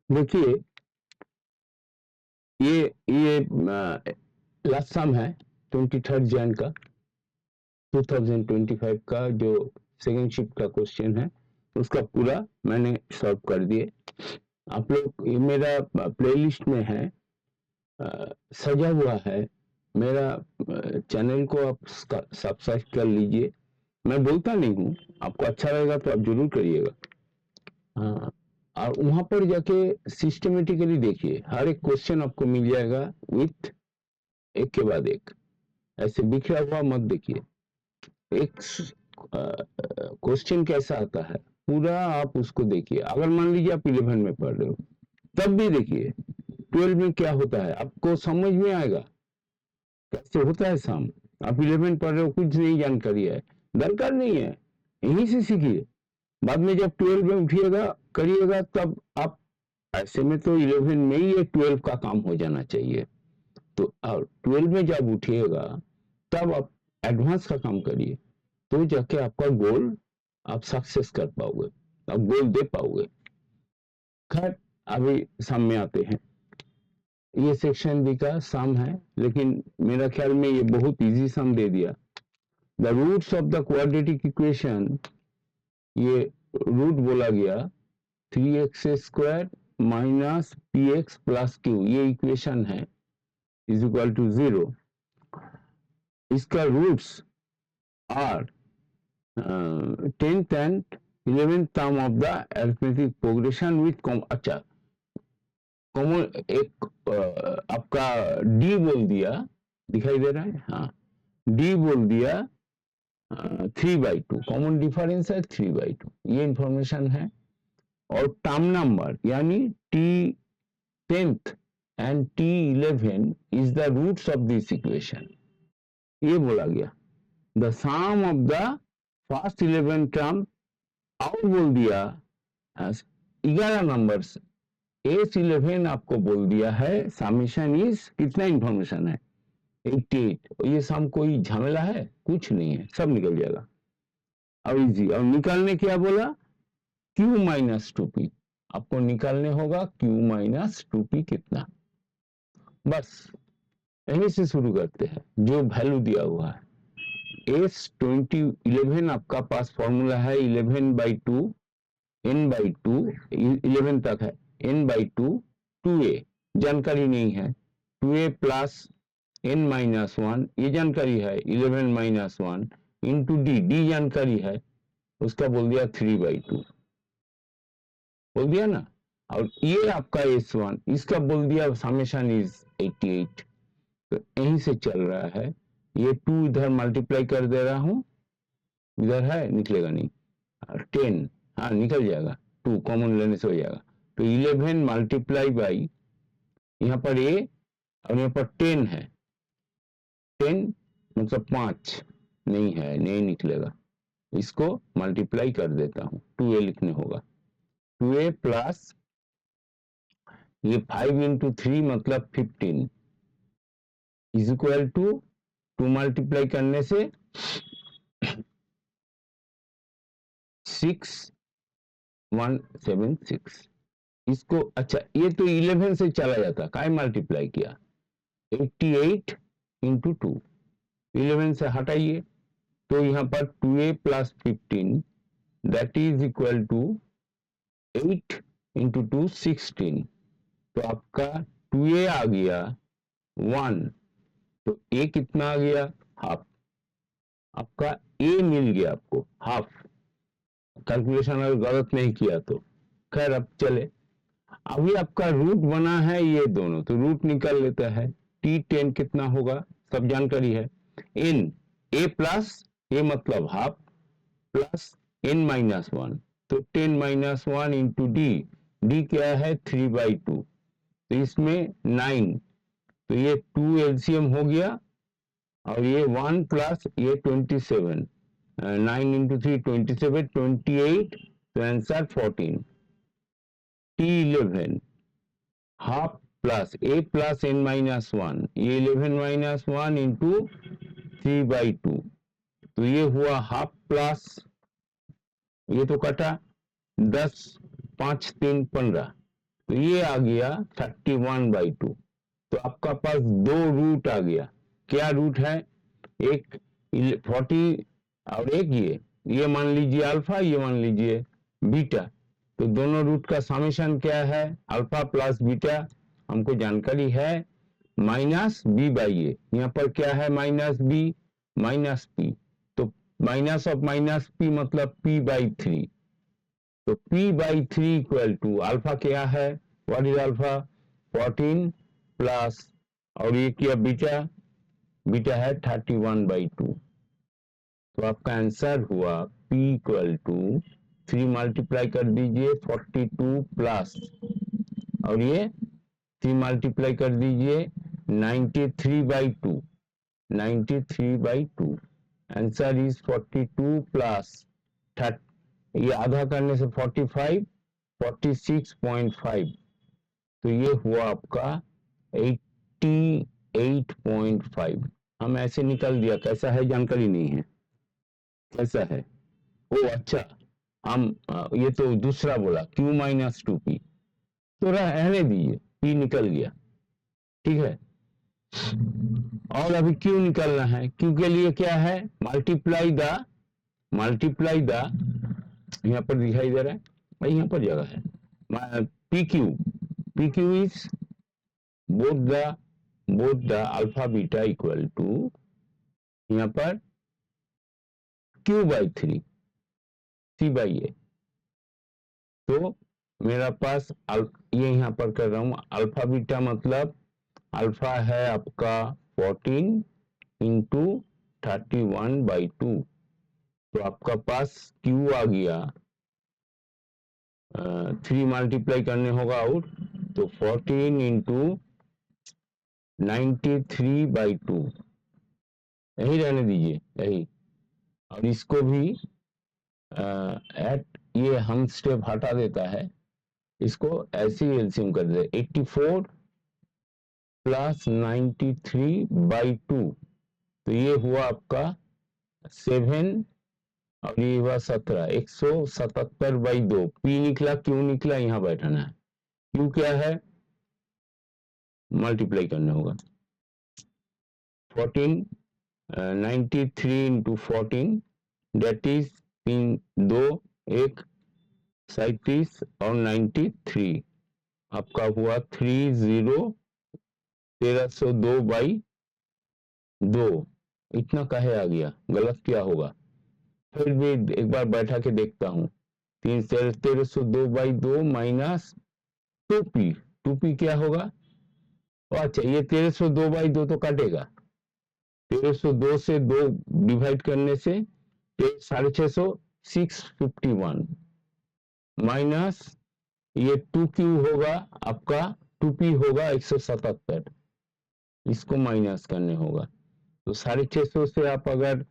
देखिए, ये लास्ट सम है 23 जैन का 2025 का, जो सेकंड शिफ्ट का क्वेश्चन है उसका पूरा मैंने सॉल्व कर दिए। आप लोग, ये मेरा प्लेलिस्ट में है, सजा हुआ है। मेरा चैनल को आप सब्सक्राइब कर लीजिए। मैं बोलता नहीं हूँ, आपको अच्छा लगेगा तो आप जरूर करिएगा। हाँ, और वहां पर जाके सिस्टमेटिकली देखिए, हर एक क्वेश्चन आपको मिल जाएगा विथ एक के बाद एक, ऐसे बिखरा हुआ मत देखिए। एक क्वेश्चन कैसा आता है पूरा आप उसको देखिए। अगर मान लीजिए आप 11 में पढ़ रहे हो तब भी देखिए 12 में क्या होता है, आपको समझ में आएगा कैसे होता है सम। आप 11 पढ़ रहे हो, कुछ नहीं जानकारी है, दरकार नहीं है, यहीं से सीखिए। बाद में जब 12 में उठिएगा करिएगा तब आप, ऐसे में तो 11 में ही ये 12 का काम हो जाना चाहिए। तो 12 में जब उठिएगा तब आप एडवांस का काम करिए, तो जाके आपका गोल आप सक्सेस कर पाओगे, आप गोल दे पाओगे। खैर, अभी सम में आते हैं। ये सेक्शन बी का सम है, लेकिन मेरा ख्याल में ये बहुत इजी सम दे दिया। The roots of the quadratic equation, ये रूट बोला गया 3x² minus px plus q, ये इक्वेशन है, इज इक्वल टू 0। इसका roots are 10th and 11th term of the arithmetic progression with अच्छा कॉमन एक आपका डी बोल दिया, दिखाई दे रहा है, हाँ, डी बोल दिया 3/2, कॉमन डिफरेंस है 3/2, ये इंफॉर्मेशन है। और टर्म नंबर यानी T10th and T11 is the roots of this equation, ये बोला गया। The sum of the first 11 term, और बोल दिया 11 नंबर्स, S11 आपको बोल दिया है, समेशन इज कितना इंफॉर्मेशन है 88। ये सम कोई झमेला है, कुछ नहीं है, सब निकल जाएगा। अब इजी, और निकालने क्या बोला, Q माइनस 2P, आपको निकालने होगा Q माइनस 2P कितना। बस यहीं से शुरू करते हैं, जो वैल्यू दिया हुआ है S11 आपका पास फॉर्मूला है 11/2 n/2, 11 तक है, n/2 2a, जानकारी नहीं है, 2a प्लस n-1, ये जानकारी है 11 माइनस 1 इंटू डी जानकारी है, उसका बोल दिया 3/2, बोल दिया ना। और ये आपका S1, इसका बोल दिया समेशन इज 88। तो यहीं से चल रहा है, ये 2 इधर मल्टीप्लाई कर दे रहा हूं, इधर है निकलेगा नहीं, 10, हाँ निकल जाएगा, 2 कॉमन लेने से हो जाएगा। तो 11 मल्टीप्लाई बाई, यहाँ पर a और यहाँ पर 10 है, 10 मतलब 5 नहीं है, नहीं निकलेगा, इसको मल्टीप्लाई कर देता हूं, 2a लिखने होगा, 2a प्लस ये 5 इंटू 3 मतलब 15 इज इक्वल टू 2 मल्टीप्लाई करने से 6176। इसको अच्छा, ये तो 11 से चला जाता, काय मल्टीप्लाई किया 88 इंटू 2, 11 से हटाइए, तो यहाँ पर 2a plus 15 that is equal to 8 into 2 16। तो आपका 2a आ गया 1, तो a कितना आ गया, हाफ, आपका a मिल गया आपको हाफ। कैलकुलेशन अगर गलत नहीं किया तो खैर, अब चले। अभी आपका रूट बना है ये दोनों, तो रूट निकाल लेता है, T10 कितना होगा सब जानकारी है, n a प्लस a मतलब हाफ प्लस n-1, तो 10-1 इंटू डी क्या है 3/2, तो इसमें 9, तो ये 2 एलसीएम हो गया, और ये 1 प्लस ये 27, 9 इंटू 3 27, 28, तो answer 14। T11 half plus a plus n-1, ये 11-1 इंटू 3/2, तो ये हुआ हाफ प्लस, ये तो कटा 10 5 3 15, तो ये आ गया 31/2। तो आपका पास दो रूट आ गया। क्या रूट है? एक 40 और एक ये मान लीजिए अल्फा, ये मान लीजिए बीटा। तो दोनों रूट का समेशन क्या है? अल्फा प्लस बीटा, हमको जानकारी है माइनस बी बाई ए। यहाँ पर क्या है? Minus B minus P. तो माइनस ऑफ माइनस पी मतलब पी बाई 3। तो P by 3 equal to alpha क्या है? What is alpha? 14 प्लस और ये क्या बीटा? बीटा है 31/2। तो आपका आंसर हुआ P इक्वल टू 3 मल्टीप्लाई कर दीजिए 42 प्लस और ये 3 मल्टीप्लाई कर दीजिए 93/2। 93/2 आंसर इज 42 प्लस 30, ये आधा करने से 45, 46.5। तो ये हुआ आपका 88.5। हम ऐसे निकल दिया। कैसा है? जानकारी नहीं है कैसा है। ओ अच्छा, हम ये तो दूसरा बोला Q माइनस 2P, तो रहने दीजिए, P निकल गया, ठीक है। और अभी Q निकलना है। Q के लिए क्या है? मल्टीप्लाई द, यहाँ पर दिखाई दे रहा है भाई, यहाँ पर जगह है। P Q is both the alpha beta equal to, यहाँ पर Q/3 C/A। तो मेरा पास ये यहाँ पर कर रहा हूँ अल्फा बीटा, मतलब अल्फा है आपका 14 इंटू 31/2। तो आपका पास Q आ गया 3 मल्टीप्लाई करने होगा और, तो 14 इंटू 93/2, यही रहने दीजिए यही। और इसको भी ये हम स्टेप हटा देता है, इसको ऐसे ही एलसीएम कर दे 84 प्लस 93/2। तो ये हुआ आपका 7 और ये हुआ 17, 177/2। पी निकला, क्यू निकला, यहाँ बैठाना है। क्यू क्या है? मल्टीप्लाई करना होगा 14 93 इंटू 14, डेट इज 3 2 1 37 और 93, आपका हुआ 1302/2। इतना काहे आ गया? गलत क्या होगा? फिर भी एक बार बैठा के देखता हूँ। 1302/2 माइनस 2p। 2p क्या होगा? अच्छा, ये 1302/2 तो कटेगा। 1302 से 2 डिवाइड करने से 650, 651 माइनस ये 2q होगा आपका, 2p होगा 177, इसको माइनस करने होगा। तो 650 से आप अगर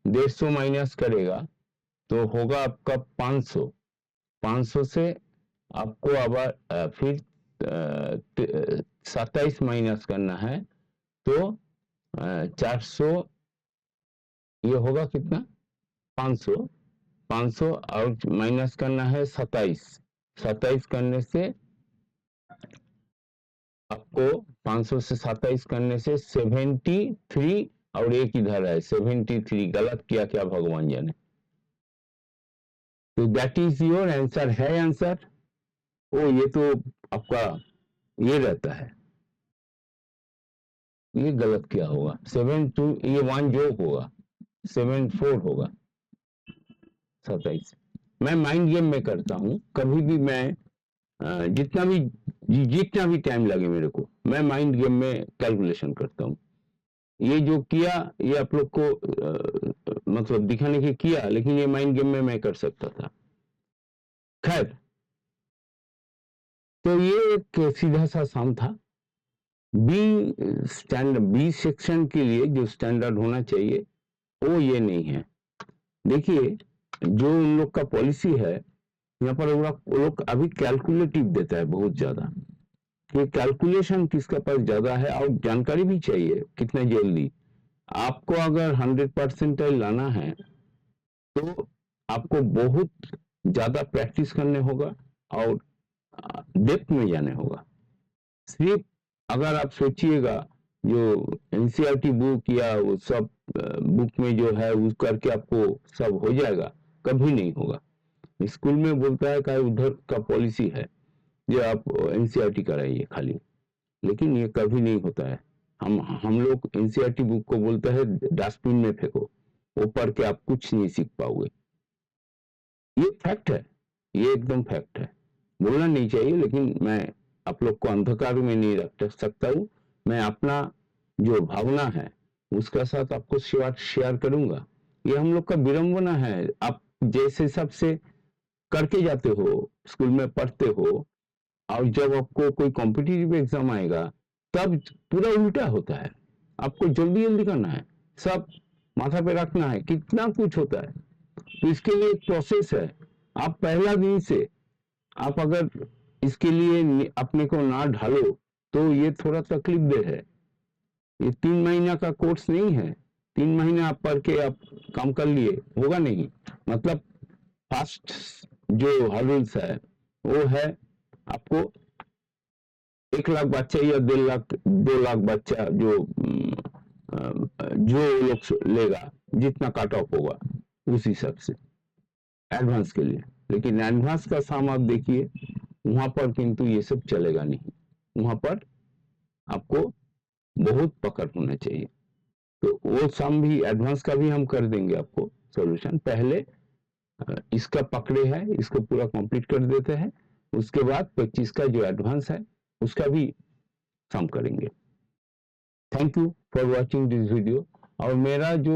150 माइनस करेगा तो होगा आपका 500। 500 से आपको अब फिर 27 माइनस करना है, तो 400, ये होगा कितना? 500। 500 और माइनस करना है 27। 27 करने से आपको 500 से 27 करने से 73, और एक इधर है 73। गलत किया क्या भगवान जाने। तो दैट इज योर आंसर। है आंसर? ओ ये तो आपका ये रहता है, ये गलत क्या होगा? 72, ये 1 जोक होगा, 74 होगा 27। मैं माइंड गेम में करता हूँ कभी भी। मैं जितना भी टाइम लगे मेरे को, मैं माइंड गेम में कैलकुलेशन करता हूँ। ये जो किया ये आप लोग को मतलब दिखाने के किया, लेकिन ये माइंड गेम में मैं कर सकता था। खैर, तो ये एक सीधा सा सम था। बी सेक्शन के लिए जो स्टैंडर्ड होना चाहिए वो ये नहीं है। देखिए, जो उन लोग का पॉलिसी है, यहाँ पर वो लोग अभी कैलकुलेटिव देता है बहुत ज्यादा। ये कैलकुलेशन किसका पास ज्यादा है, और जानकारी भी चाहिए कितना जल्दी। आपको अगर 100% लाना है तो आपको बहुत ज्यादा प्रैक्टिस करने होगा, और डेप्थ में जाने होगा। सिर्फ अगर आप सोचिएगा जो एनसीईआरटी बुक या वो सब बुक में जो है उस करके आपको सब हो जाएगा, कभी नहीं होगा। स्कूल में बोलता है कि उधर का पॉलिसी है जो आप एनसीईआरटी कराइए खाली, लेकिन ये कभी नहीं होता है। हम लोग एनसीईआरटी बुक को बोलते हैं डस्टबिन में फेंको, वो पढ़ के आप कुछ नहीं सीख पाओगे। ये फैक्ट है, ये एकदम फैक्ट है, बोलना नहीं चाहिए, लेकिन मैं आप लोग को अंधकार में नहीं रख सकता हूँ। मैं अपना जो भावना है उसका साथ आपको शेयर करूंगा। ये हम लोग का विडंबना है। आप जैसे सबसे करके जाते हो, स्कूल में पढ़ते हो, और जब आपको कोई कॉम्पिटिटिव एग्जाम आएगा तब पूरा उल्टा होता है। आपको जल्दी जल्दी करना है, सब माथा पे रखना है, कितना कुछ होता है। तो इसके लिए एक प्रोसेस है। आप पहला दिन से आप अगर इसके लिए अपने को ना ढालो तो ये थोड़ा तकलीफ दे है। ये 3 महीना का कोर्स नहीं है। 3 महीने आप पढ़ के आप काम कर लिए, होगा नहीं। मतलब फर्स्ट जो हर्डल्स है वो है आपको 1 लाख बच्चा या 1.5 लाख 2 लाख बच्चा जो लोग लेगा, जितना कट ऑफ होगा उस हिसाब से एडवांस के लिए। लेकिन एडवांस का साम आप देखिए, वहां पर किंतु ये सब चलेगा नहीं। वहां पर आपको बहुत पकड़ होना चाहिए। तो वो सम भी एडवांस का भी हम कर देंगे आपको सॉल्यूशन। पहले इसका पकड़े है, इसको पूरा कंप्लीट कर देते हैं, उसके बाद 25 का जो एडवांस है उसका भी सम करेंगे। Thank you for watching this video. और मेरा जो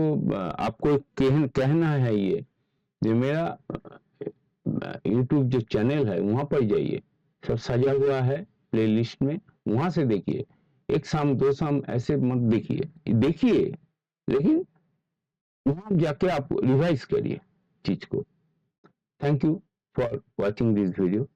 आपको कहना है, ये जो मेरा यूट्यूब जो चैनल है वहां पर जाइए, सब सजा हुआ है प्लेलिस्ट में, वहां से देखिए। 1 शाम 2 शाम ऐसे मत देखिए, लेकिन वहां जाके आप रिवाइज करिए चीज को। Thank you for watching this video.